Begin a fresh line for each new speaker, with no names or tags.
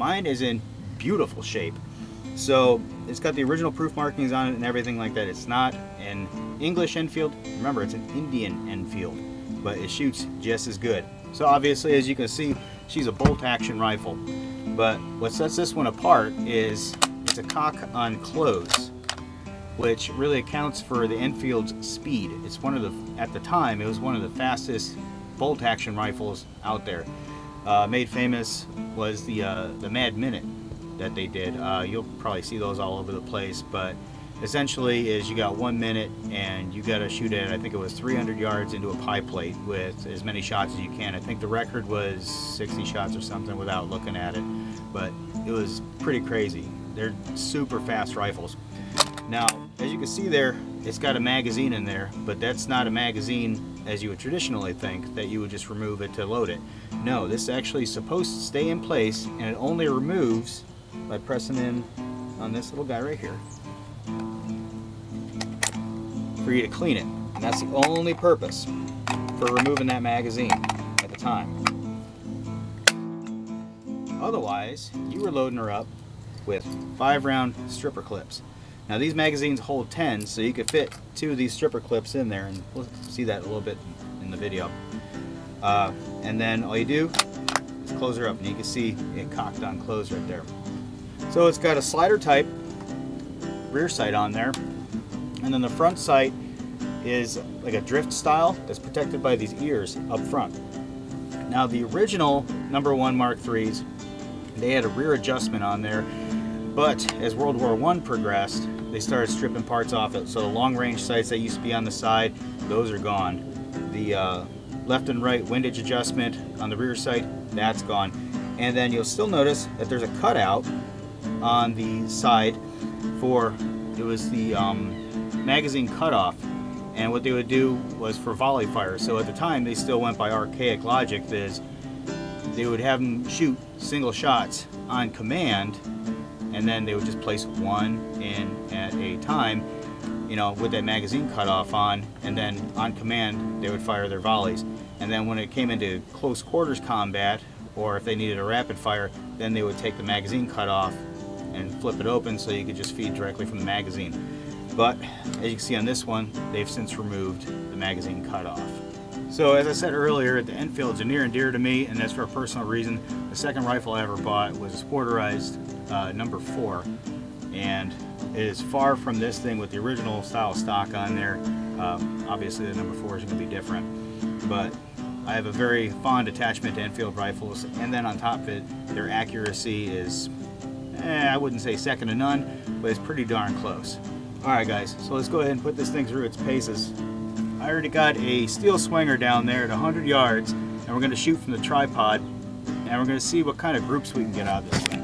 Mine is in beautiful shape. So it's got the original proof markings on it and everything like that. It's not an English Enfield. Remember, it's an Indian Enfield, but it shoots just as good. So obviously, as you can see, she's a bolt action rifle. But what sets this one apart is it's a cock on close, which really accounts for the Enfield's speed. It's one of the, at the time, it was one of the fastest bolt action rifles out there. Made famous was the Mad Minute that they did. You'll probably see those all over the place, but essentially is you got 1 minute and you got to shoot at, I think it was 300 yards into a pie plate with as many shots as you can. I think the record was 60 shots or something without looking at it, but it was pretty crazy. They're super fast rifles. Now, as you can see there, it's got a magazine in there, but that's not a magazine as you would traditionally think, that you would just remove it to load it. No, this is actually supposed to stay in place, and it only removes by pressing in on this little guy right here for you to clean it. And that's the only purpose for removing that magazine at the time. Otherwise, you were loading her up with 5-round stripper clips. Now these magazines hold 10, so you could fit 2 of these stripper clips in there, and we'll see that a little bit in the video. And then all you do is close her up, and you can see it cocked on close right there. So it's got a slider type rear sight on there, and then the front sight is like a drift style that's protected by these ears up front. Now the original #1 Mark IIIs, they had a rear adjustment on there, but as World War I progressed, they started stripping parts off it. So the long range sights that used to be on the side, those are gone. The left and right windage adjustment on the rear sight, that's gone. And then you'll still notice that there's a cutout on the side for, it was the magazine cutoff. And what they would do was for volley fire. So at the time, they still went by archaic logic. That is, they would have them shoot single shots on command, and then they would just place one in at a time, you know, with that magazine cut off on, and then on command they would fire their volleys. And then when it came into close quarters combat, or if they needed a rapid fire, then they would take the magazine cut off and flip it open so you could just feed directly from the magazine. But as you can see on this one, they've since removed the magazine cutoff. So as I said earlier, the Enfields are near and dear to me, and that's for a personal reason. The second rifle I ever bought was a sporterized #4, and it is far from this thing with the original style stock on there. Obviously the #4 is going to be different, but I have a very fond attachment to Enfield rifles, and then on top of it, their accuracy is, I wouldn't say second to none, but it's pretty darn close. Alright guys, so let's go ahead and put this thing through its paces. I already got a steel swinger down there at 100 yards, and we're going to shoot from the tripod, and we're going to see what kind of groups we can get out of this thing.